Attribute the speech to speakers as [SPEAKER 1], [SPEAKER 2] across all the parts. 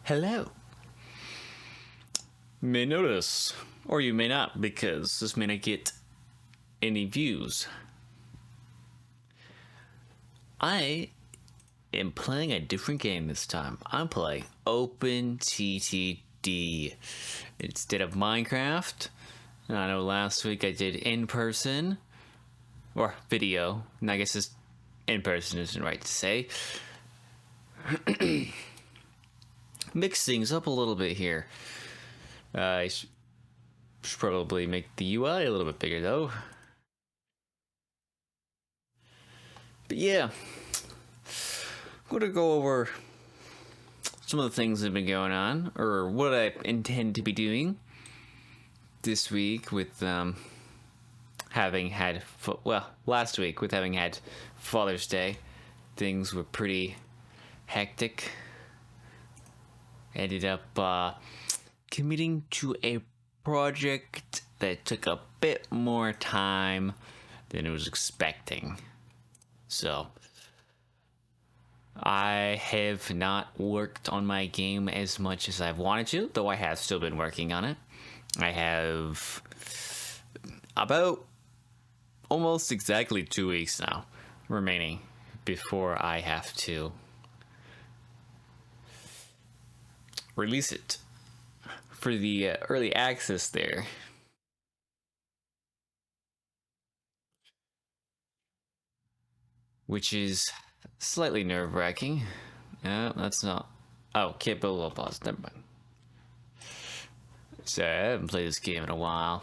[SPEAKER 1] Hello. You may notice, or you may not, because this may not get any views. I am playing a different game this time. I'm playing OpenTTD instead of Minecraft. I know last week I did in-person, or video, and I guess this in-person isn't right to say. Mix things up a little bit here. I should probably make the UI a little bit bigger though. But yeah, I'm going to go over some of the things that have been going on, or what I intend to be doing this week with having had, last week with having had Father's Day. Things were pretty hectic. Ended up committing to a project that took a bit more time than I was expecting. So, I have not worked on my game as much as I've wanted to, though I have still been working on it. I have about almost exactly 2 weeks now remaining before I have to release it for the early access there. Which is slightly nerve-wracking. No, that's not. Oh, can't build a pause. Never mind. Sorry, I haven't played this game in a while.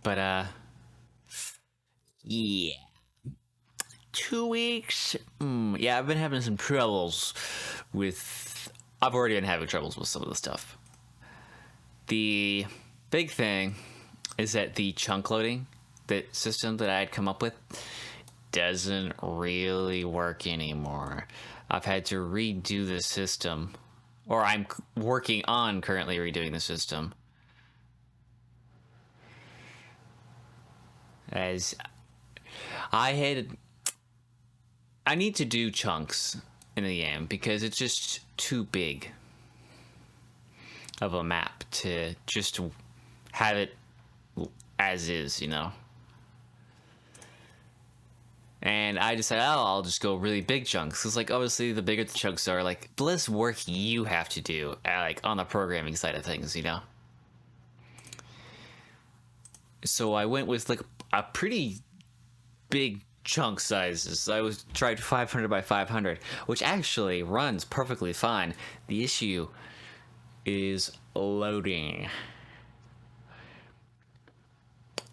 [SPEAKER 1] But, yeah. 2 weeks? Yeah, I've been having some troubles with... I've already been having troubles with some of the stuff. The big thing is that the chunk loading system that I had come up with doesn't really work anymore. I've had to redo the system, or I'm working on currently redoing the system, as I need to do chunks in the game because it's just too big of a map to just have it as is, you know. And I decided, I'll just go really big chunks. Because, like, obviously, the bigger the chunks are, like, the less work you have to do, like, on the programming side of things, you know? So I went with, like, a pretty big chunk sizes. I tried 500 by 500, which actually runs perfectly fine. The issue is loading.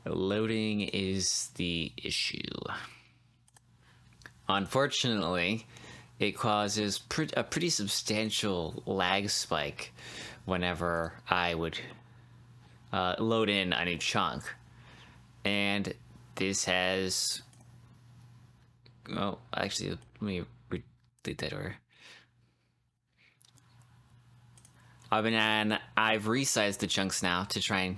[SPEAKER 1] Loading is the issue. Unfortunately, it causes a pretty substantial lag spike whenever I would load in a new chunk. And this has... Oh, actually, let me delete that order. I've resized the chunks now to try and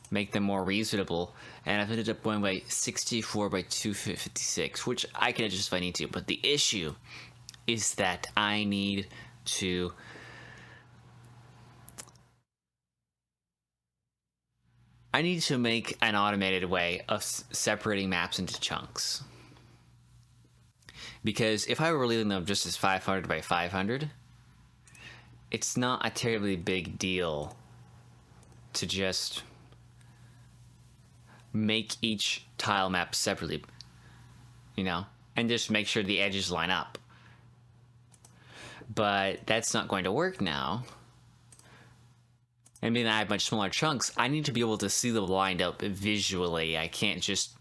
[SPEAKER 1] make them more reasonable, and I've ended up going by 64 by 256, which I can adjust if I need to, but the issue is that I need to make an automated way of separating maps into chunks. Because if I were leaving them just as 500 by 500, it's not a terribly big deal to just make each tile map separately, you know, and just make sure the edges line up. But that's not going to work now. And being that I have much smaller chunks, I need to be able to see them lined up visually. I can't just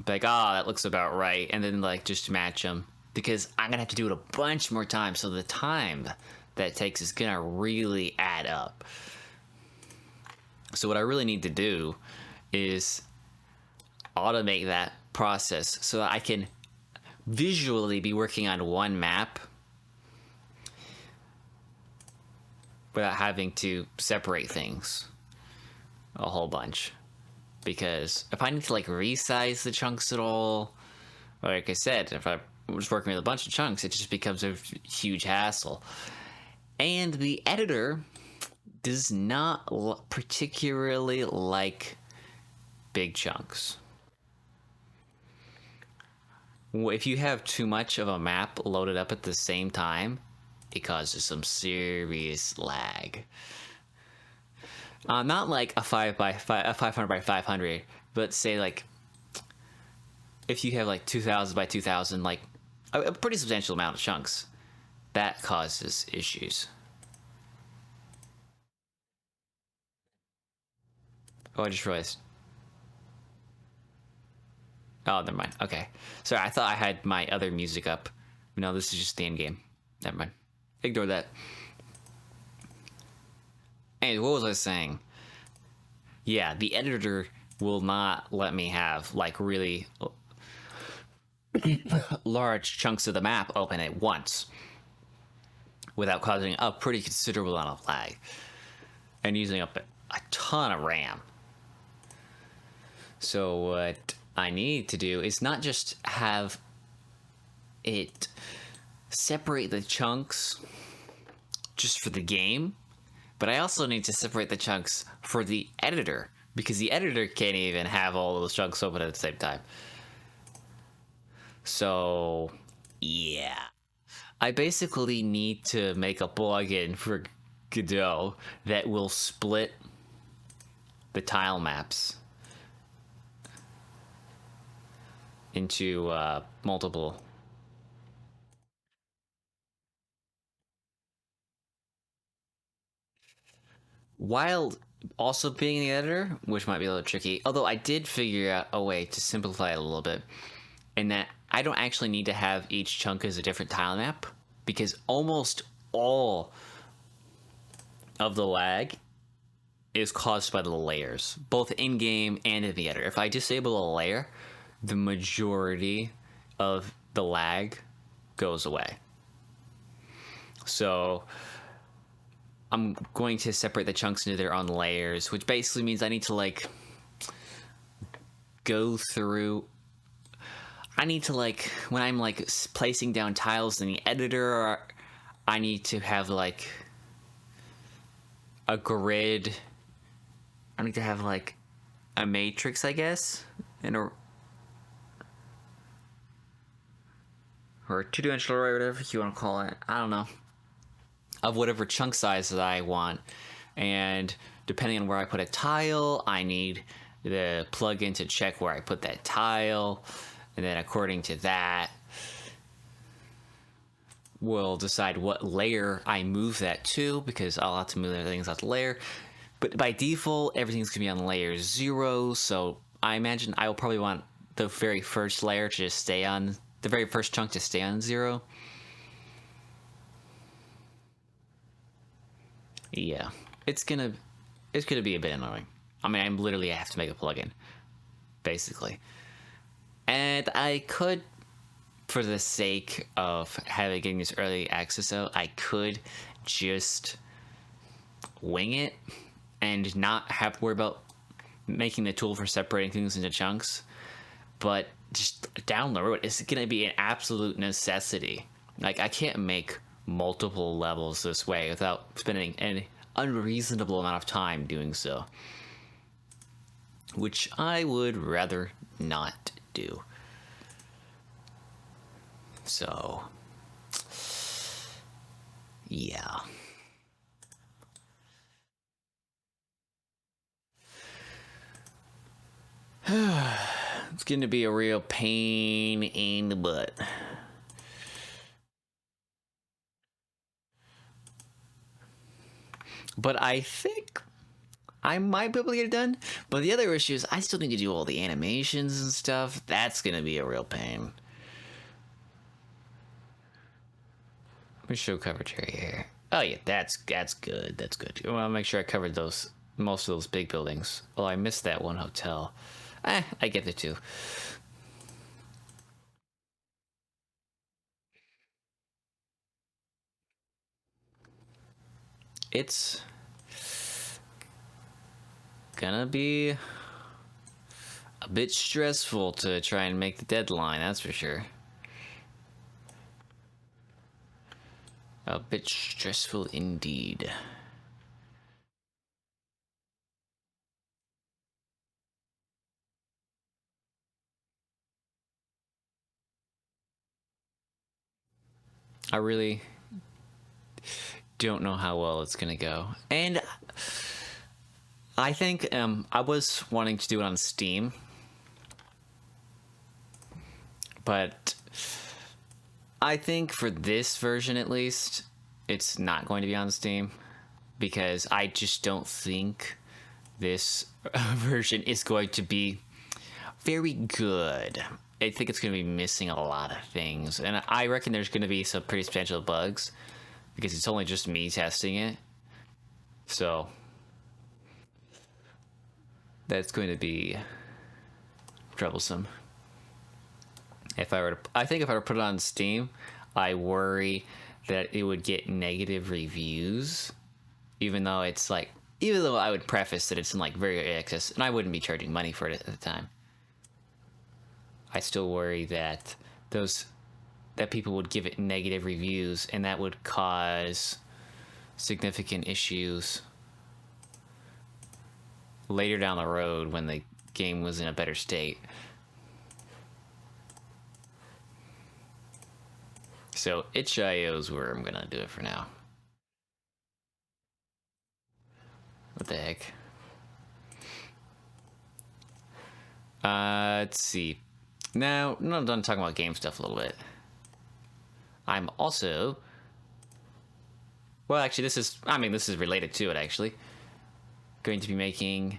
[SPEAKER 1] be like, oh, that looks about right, and then like just match them, because I'm gonna have to do it a bunch more times, so the time that it takes is gonna really add up. So what I really need to do is automate that process so that I can visually be working on one map without having to separate things a whole bunch. Because if I need to like resize the chunks at all, like I said, if I just working with a bunch of chunks, it just becomes a huge hassle. And the editor does not particularly like big chunks. If you have too much of a map loaded up at the same time, it causes some serious lag. Not like a 500 by 500, but say like if you have like 2000 by 2000, like a pretty substantial amount of chunks, that causes issues. Oh, I just realized. Oh, never mind. Okay. Sorry, I thought I had my other music up. No, this is just the end game. Never mind. Ignore that. And what was I saying? Yeah, the editor will not let me have like really large chunks of the map open at once without causing a pretty considerable amount of lag and using up a ton of RAM. So what I need to do is not just have it separate the chunks just for the game, but I also need to separate the chunks for the editor, because the editor can't even have all those chunks open at the same time. So, yeah. I basically need to make a plugin for Godot that will split the tile maps into multiple. While also being the editor, which might be a little tricky, although I did figure out a way to simplify it a little bit, in that I don't actually need to have each chunk as a different tile map, because almost all of the lag is caused by the layers, both in-game and in the editor. If I disable a layer, the majority of the lag goes away. So I'm going to separate the chunks into their own layers, which basically means I need to like go through. I need to like, when I'm like placing down tiles in the editor, I need to have like a grid. I need to have like a matrix, I guess, and or a two-dimensional array, whatever you want to call it. I don't know. Of whatever chunk size that I want, and depending on where I put a tile, I need the plugin to check where I put that tile, and then according to that, we'll decide what layer I move that to, because I'll have to move things out the layer. But by default, everything's gonna be on layer 0, so I imagine I will probably want the very first layer to just stay on, the very first chunk to stay on 0. Yeah, it's gonna be a bit annoying. I mean, I literally have to make a plugin, basically. And I could, for the sake of getting this early access out, I could just wing it and not have to worry about making the tool for separating things into chunks. But just down the road, it's gonna be an absolute necessity. Like, I can't make multiple levels this way without spending an unreasonable amount of time doing so, which I would rather not do. So yeah, it's gonna be a real pain in the butt. But I think I might be able to get it done. But the other issue is I still need to do all the animations and stuff. That's going to be a real pain. Let me show coverage area here. Oh yeah, that's good. That's good. I want to make sure I covered most of those big buildings. Oh, I missed that one hotel. I get the two. It's gonna be a bit stressful to try and make the deadline, that's for sure. A bit stressful indeed. I really don't know how well it's gonna go. And I think I was wanting to do it on Steam, but I think for this version at least, it's not going to be on Steam because I just don't think this version is going to be very good. I think it's going to be missing a lot of things, and I reckon there's going to be some pretty substantial bugs because it's only just me testing it. So that's going to be troublesome. I think if I were to put it on Steam, I worry that it would get negative reviews, even though I would preface that it's in like very early access, and I wouldn't be charging money for it at the time. I still worry that people would give it negative reviews, and that would cause significant issues later down the road when the game was in a better state. So itch.io is where I'm gonna do it for now. What the heck? Let's see. Now, I'm done talking about game stuff a little bit. I'm also... Well, actually, this is related to it, actually. Going to be making...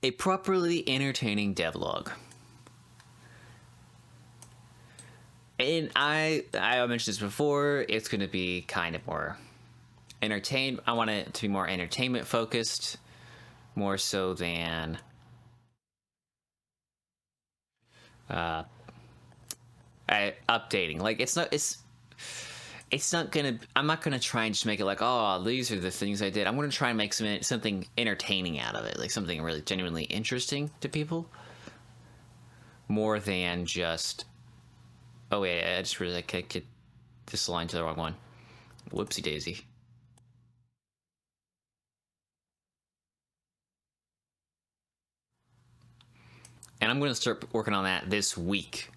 [SPEAKER 1] a properly entertaining devlog. And I mentioned this before, it's going to be kind of more entertainment. I want it to be more entertainment focused, more so than updating. Like, I'm not gonna try and just make it like, oh, these are the things I did. I'm gonna try and make something entertaining out of it, like something really genuinely interesting to people, more than just, oh wait, I just realized I clicked this line to the wrong one. Whoopsie daisy. And I'm going to start working on that this week,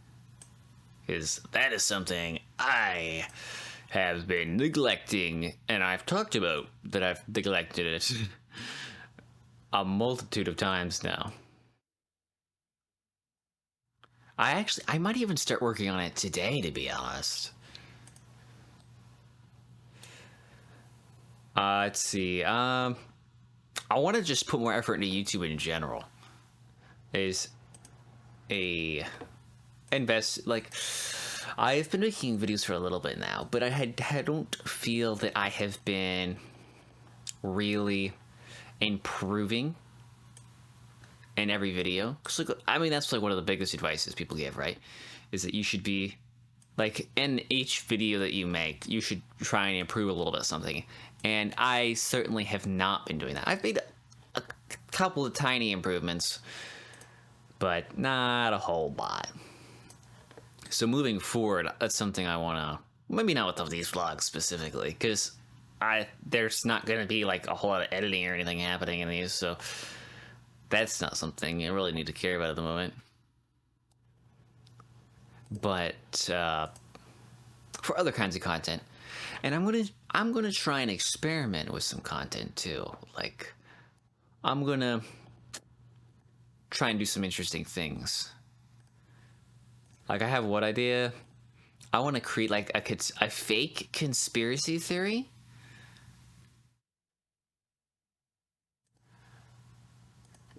[SPEAKER 1] because that is something I have been neglecting, and I've talked about that I've neglected it a multitude of times now. I might even start working on it today, to be honest. Let's see. I want to just put more effort into YouTube in general. I've been making videos for a little bit now, but I don't feel that I have been really improving in every video. Cause that's like one of the biggest advices people give, right? Is that you should be like, in each video that you make, you should try and improve a little bit of something. And I certainly have not been doing that. I've made a couple of tiny improvements, but not a whole lot. So moving forward, that's something I want to, maybe not with these vlogs specifically, because there's not going to be like a whole lot of editing or anything happening in these, so that's not something I really need to care about at the moment. But for other kinds of content, and I'm gonna try and experiment with some content too. Like, I'm gonna try and do some interesting things. Like, I have what idea? I want to create like a fake conspiracy theory.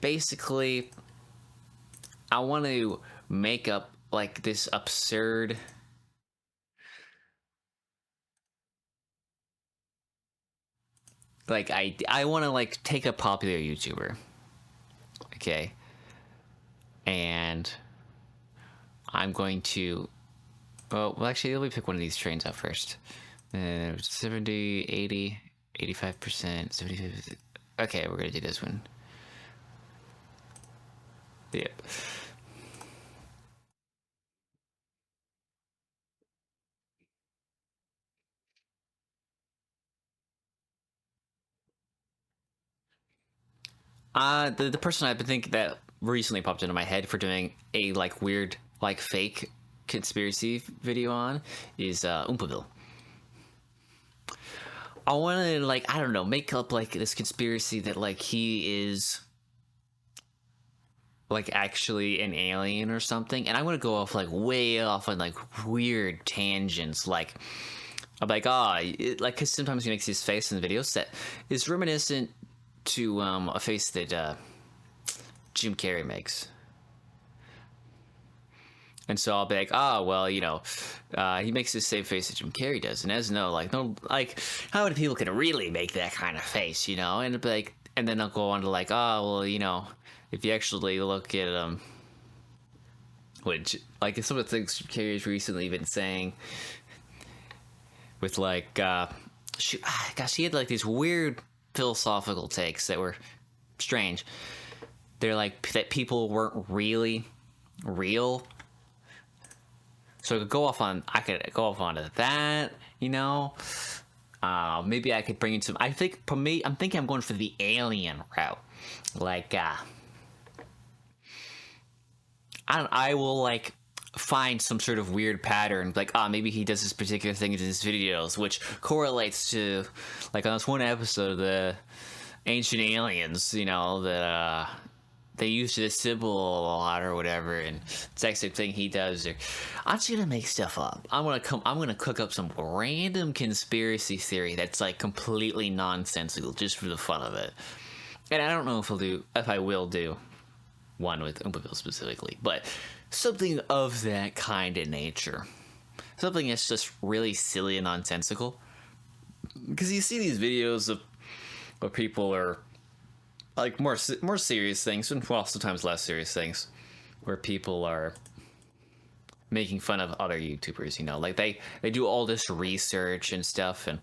[SPEAKER 1] Basically, I want to make up like this absurd like I want to like take a popular YouTuber, okay, and I'm going to well actually let me pick one of these trains out first. 70, 80, 85%, 75. Okay, we're gonna do this one. Yep. The person I've been thinking that recently popped into my head for doing a like weird like fake conspiracy video on is Oompaville. I want to like I don't know make up like this conspiracy that like he is like actually an alien or something, and I'm gonna go off like way off on like weird tangents. Like I'm like like because sometimes he makes his face in the videos that is reminiscent to a face that Jim Carrey makes. And so I'll be like, well, he makes the same face that Jim Carrey does. And as no, like, how many people can really make that kind of face, And it'll be like, and then I'll go on to like, well, if you actually look at which like some of the things Jim Carrey's recently been saying, with like, gosh, he had like these weird philosophical takes that were strange. They're like that people weren't really real. So I could go off onto that, maybe I could bring in some. I think for me, I'm thinking I'm going for the alien route. Like, I will like find some sort of weird pattern. Like, maybe he does this particular thing in his videos, which correlates to, like, on this one episode of the Ancient Aliens, that they use this symbol a lot or whatever, and it's the same thing he does. I'm just gonna make stuff up. I'm gonna cook up some random conspiracy theory that's like completely nonsensical just for the fun of it. And I don't know if I will do one with Oompaville specifically, but something of that kind of nature. Something that's just really silly and nonsensical. Because you see these videos of where people are like more serious things, and well, sometimes less serious things, where people are making fun of other YouTubers. Like they do all this research and stuff, and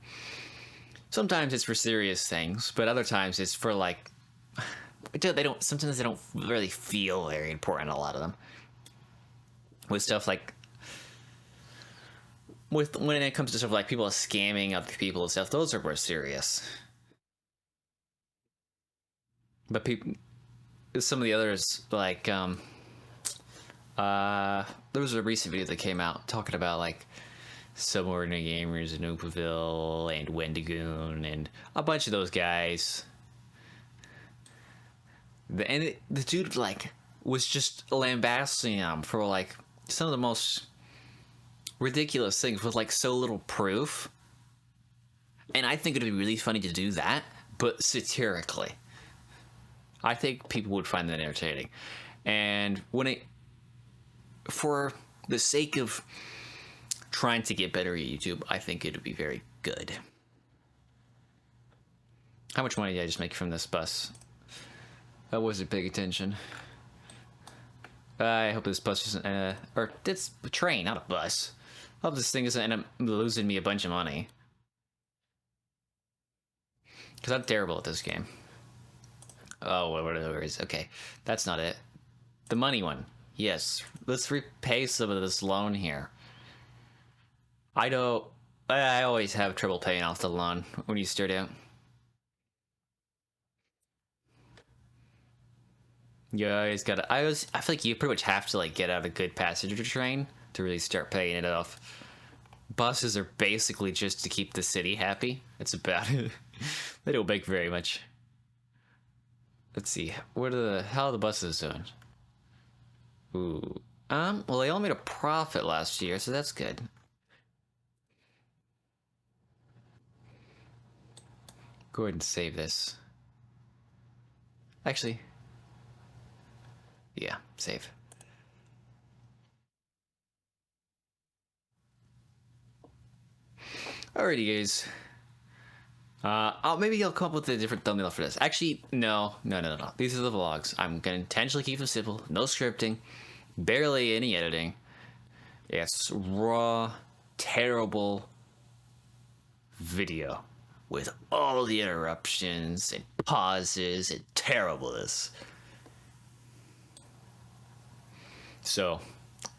[SPEAKER 1] sometimes it's for serious things, but other times it's for like sometimes they don't really feel very important. A lot of them with stuff like when it comes to stuff like people scamming other people and stuff, those are more serious. But some of the others, like, there was a recent video that came out talking about, like, Subordinate Gamers and Oompaville and Wendigoon and a bunch of those guys. The dude, like, was just lambasting them for, like, some of the most ridiculous things with, like, so little proof. And I think it would be really funny to do that, but satirically. I think people would find that entertaining. And for the sake of trying to get better at YouTube, I think it would be very good. How much money did I just make from this bus? I wasn't paying attention. I hope this bus isn't, or it's a train, not a bus. I hope this thing isn't end up losing me a bunch of money. Because I'm terrible at this game. Oh, whatever it is. Okay, that's not it. The money one. Yes, let's repay some of this loan here. I always have trouble paying off the loan when you start out. You always gotta. I feel like you pretty much have to like get out a good passenger train to really start paying it off. Buses are basically just to keep the city happy. That's about it. They don't make very much. Let's see. How are the buses doing? Ooh. Well, they all made a profit last year, so that's good. Go ahead and save this. Actually, yeah, save. Alrighty, guys. Maybe I'll come up with a different thumbnail for this. Actually, no. These are the vlogs. I'm gonna intentionally keep them simple. No scripting. Barely any editing. It's raw, terrible video with all the interruptions and pauses and terribleness. So,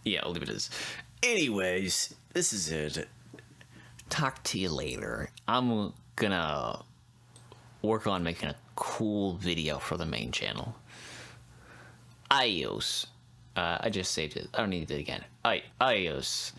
[SPEAKER 1] yeah, I'll leave it as. Anyways, this is it. Talk to you later. I'm gonna work on making a cool video for the main channel. Adios. I just saved it. I don't need it again. Adios.